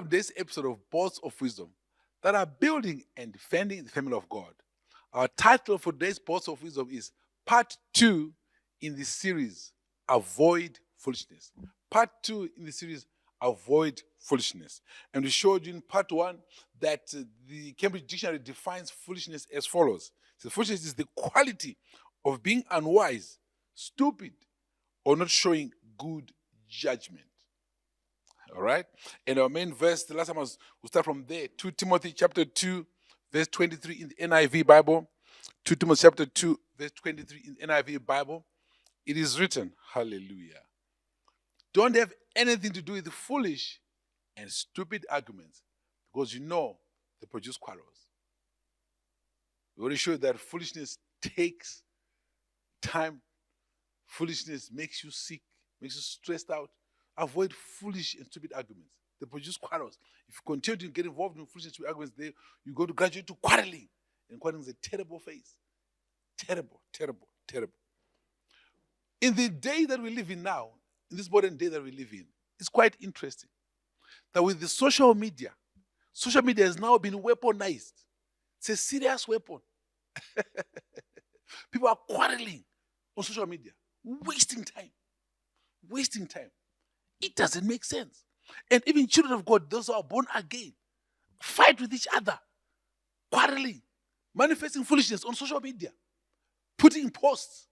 up this episode of Bolts of Wisdom that are building and defending the family of God. Our title for today's Bolts of Wisdom is Part 2 in the series, Avoid Foolishness. Part 2 in the series, Avoid Foolishness. And we showed you in Part 1 that the Cambridge Dictionary defines foolishness as follows. So foolishness is the quality of being unwise, stupid, or not showing good judgment. All right? And our main verse, the last time we'll start from there. 2 Timothy chapter 2, verse 23 in the NIV Bible. 2 Timothy chapter 2, verse 23 in the NIV Bible. It is written, hallelujah. Don't have anything to do with the foolish and stupid arguments, because you know they produce quarrels. We already showed that foolishness takes time. Foolishness makes you sick, makes you stressed out. Avoid foolish and stupid arguments. They produce quarrels. If you continue to get involved in foolish and stupid arguments, you go to graduate to quarreling. And quarreling is a terrible phase. Terrible, terrible, terrible. In the day that we live in now, in this modern day that we live in, it's quite interesting that with the social media has now been weaponized. It's a serious weapon. People are quarreling on social media, wasting time. It doesn't make sense. And even children of God, those who are born again, fight with each other, quarreling, manifesting foolishness on social media, putting posts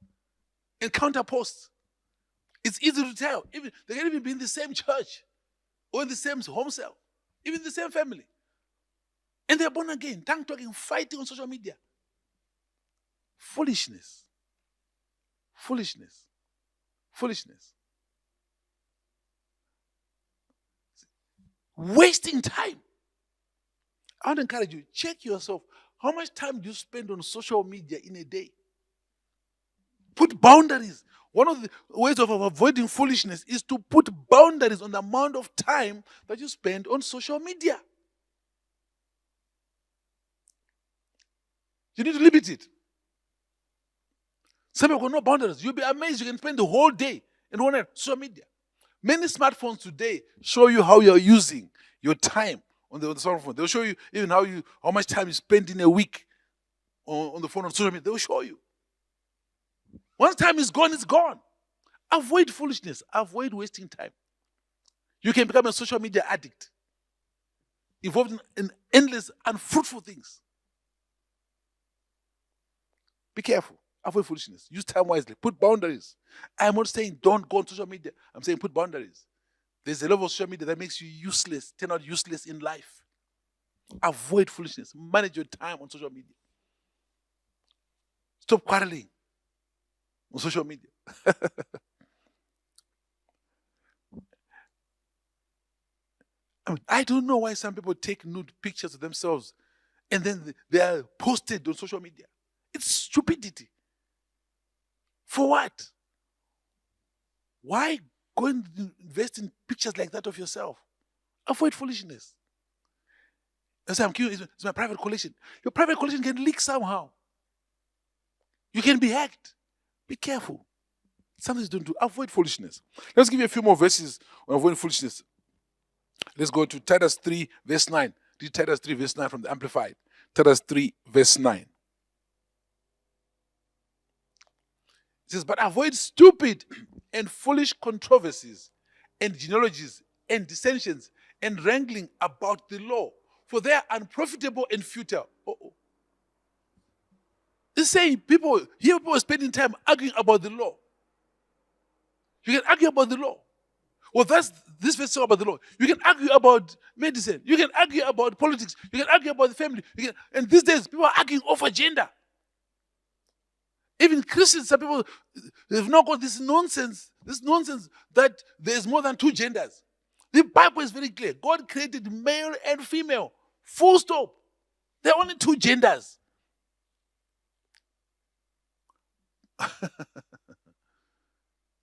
and counter posts. It's easy to tell. They can even be in the same church or in the same home cell, even the same family. And they're born again, tongue-talking, fighting on social media. Foolishness. Wasting time. I want to encourage you, check yourself. How much time do you spend on social media in a day? Put boundaries. One of the ways of avoiding foolishness is to put boundaries on the amount of time that you spend on social media. You need to limit it. Some people got no boundaries. You'll be amazed you can spend the whole day on social media. Many smartphones today show you how you're using your time on the smartphone. They'll show you even how much time you spend in a week on the phone on social media. They'll show you. Once time is gone, it's gone. Avoid foolishness. Avoid wasting time. You can become a social media addict, involved in endless, unfruitful things. Be careful. Avoid foolishness. Use time wisely. Put boundaries. I'm not saying don't go on social media. I'm saying put boundaries. There's a level of social media that makes you useless, turn out useless in life. Avoid foolishness. Manage your time on social media. Stop quarreling on social media. I don't know why some people take nude pictures of themselves and then they are posted on social media. It's stupidity. For what? Why go and invest in pictures like that of yourself? Avoid foolishness. I say, I'm curious, it's my private collection. Your private collection can leak somehow. You can be hacked. Be careful. Something don't do. Avoid foolishness. Let's give you a few more verses on avoiding foolishness. Let's go to Titus 3, verse 9. Read Titus 3, verse 9 from the Amplified. Titus 3, verse 9. It says, but avoid stupid and foolish controversies and genealogies and dissensions and wrangling about the law, for they are unprofitable and futile. It's saying people are spending time arguing about the law. You can argue about the law. Well, that's this verse about the law. You can argue about medicine. You can argue about politics. You can argue about the family. And these days, people are arguing over gender. Even Christians, some people, they've now got this nonsense that there's more than two genders. The Bible is very clear. God created male and female. Full stop. There are only two genders.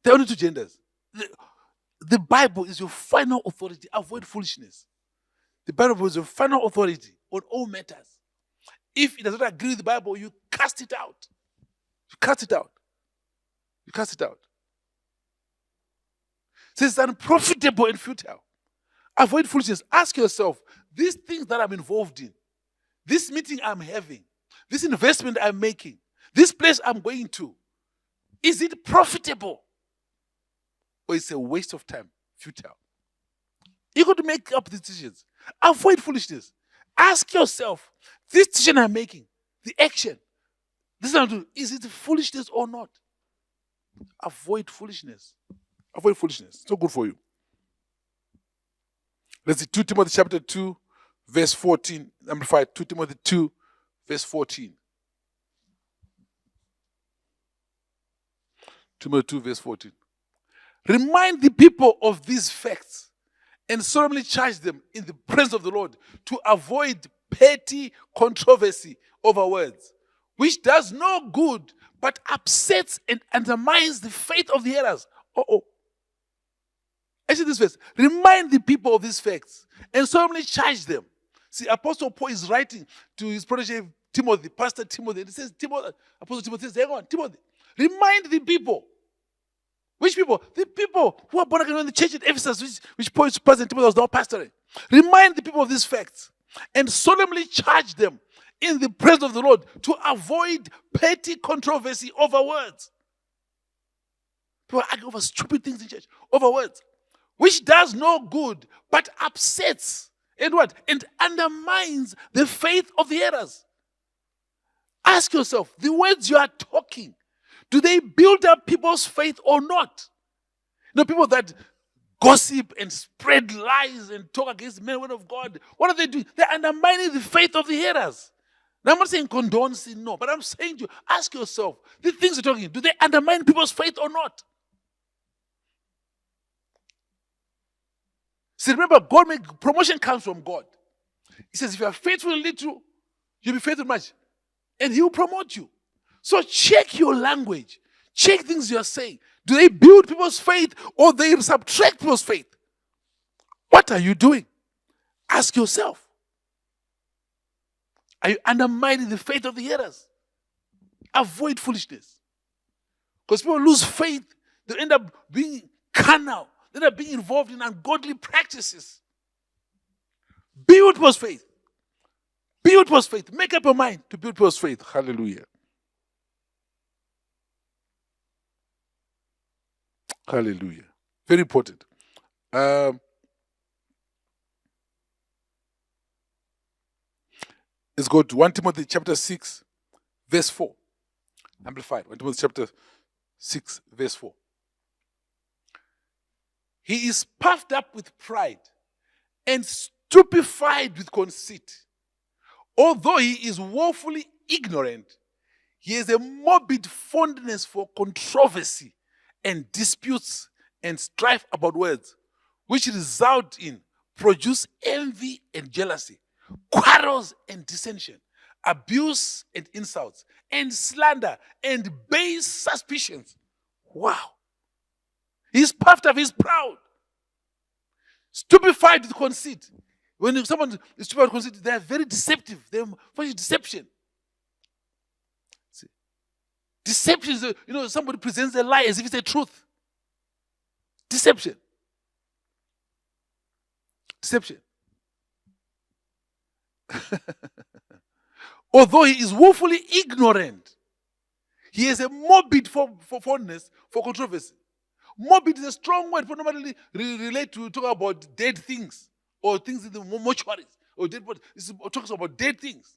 There are only two genders. The Bible is your final authority. Avoid foolishness. The Bible is your final authority on all matters. If it does not agree with the Bible, you cast it out. You cast it out. It says it's unprofitable and futile. Avoid foolishness. Ask yourself, these things that I'm involved in, this meeting I'm having, this investment I'm making, this place I'm going to, is it profitable? Or it's a waste of time, futile? You got to make up these decisions. Avoid foolishness. Ask yourself, this decision I'm making, the action, this I'm doing, is it foolishness or not? Avoid foolishness. Avoid foolishness. It's not good for you. Let's see, 2 Timothy chapter 2, verse 14. Number 5, 2 Timothy 2, verse 14. Timothy 2, verse 14. Remind the people of these facts and solemnly charge them in the presence of the Lord to avoid petty controversy over words, which does no good but upsets and undermines the faith of the hearers. Actually, this verse, remind the people of these facts and solemnly charge them. See, Apostle Paul is writing to his protege Timothy, Pastor Timothy. He says, Apostle Timothy says, hang on, Timothy, remind the people. Which people? The people who are born again in the church at Ephesus, which Paul is Pastor Timothy was not pastoring. Remind the people of these facts and solemnly charge them in the presence of the Lord to avoid petty controversy over words. People argue over stupid things in church, over words, which does no good but upsets and what? And undermines the faith of the hearers. Ask yourself, the words you are talking, do they build up people's faith or not? You know, people that gossip and spread lies and talk against men and women of God, what are they doing? They're undermining the faith of the hearers. Now, I'm not saying condone sin, no, but I'm saying to you, ask yourself, the things you're talking, do they undermine people's faith or not? See, remember, promotion comes from God. He says, if you are faithful in little, you'll be faithful in much. And he will promote you. So check your language. Check things you are saying. Do they build people's faith or they subtract people's faith? What are you doing? Ask yourself. Are you undermining the faith of the hearers? Avoid foolishness. Because people lose faith, they end up being carnal. They end up being involved in ungodly practices. Build people's faith. Build people's faith. Make up your mind to build people's faith. Hallelujah. Hallelujah. Very important. Let's go to 1 Timothy chapter 6, verse 4. Amplified. 1 Timothy chapter 6, verse 4. He is puffed up with pride and stupefied with conceit. Although he is woefully ignorant, he has a morbid fondness for controversy and disputes and strife about words, which result in produce envy and jealousy, quarrels and dissension, abuse and insults, and slander and base suspicions. Wow. He's puffed up, he's proud. Stupefied with conceit. When someone is stupefied with conceit, they are very deceptive. They are deception. See? Deception is, somebody presents a lie as if it's a truth. Deception. Deception. Although he is woefully ignorant, he has a morbid fondness for controversy. Morbid is a strong word. People normally relate to talk about dead things or things in the mortuaries or dead bodies. It talks about dead things.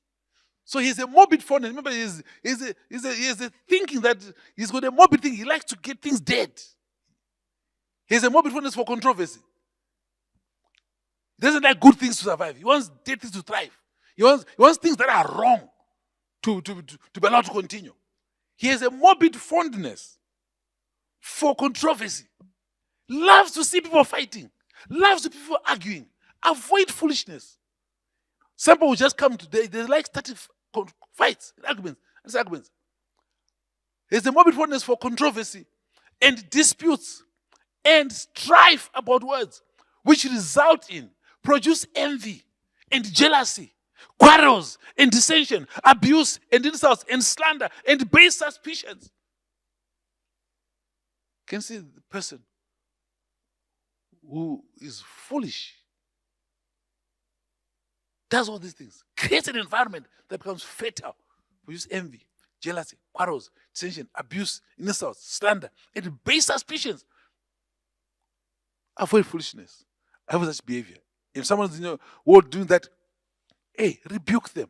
So he has a morbid fondness. Remember, he has a thinking that he's got a morbid thing. He likes to get things dead. He has a morbid fondness for controversy. He doesn't like good things to survive. He wants dead things to thrive. He wants things that are wrong to be allowed to continue. He has a morbid fondness for controversy. Loves to see people fighting. Loves to see people arguing. Avoid foolishness. Some people will just come today, they like starting fights, arguments. There's a morbid fondness for controversy and disputes and strife about words, which result in produce envy and jealousy, quarrels and dissension, abuse and insults and slander and base suspicions. Can see the person who is foolish does all these things, creates an environment that becomes fatal. We use envy, jealousy, quarrels, dissension, abuse, insults, slander, and base suspicions. Avoid foolishness. Avoid such behavior. If someone's in your world doing that, hey, rebuke them.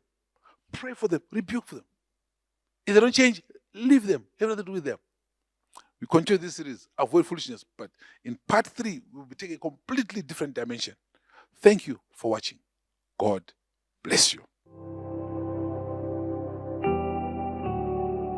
Pray for them. Rebuke them. If they don't change, leave them. Have nothing to do with them. We continue this series, Avoid Foolishness, but in part 3, we'll be taking a completely different dimension. Thank you for watching. God bless you.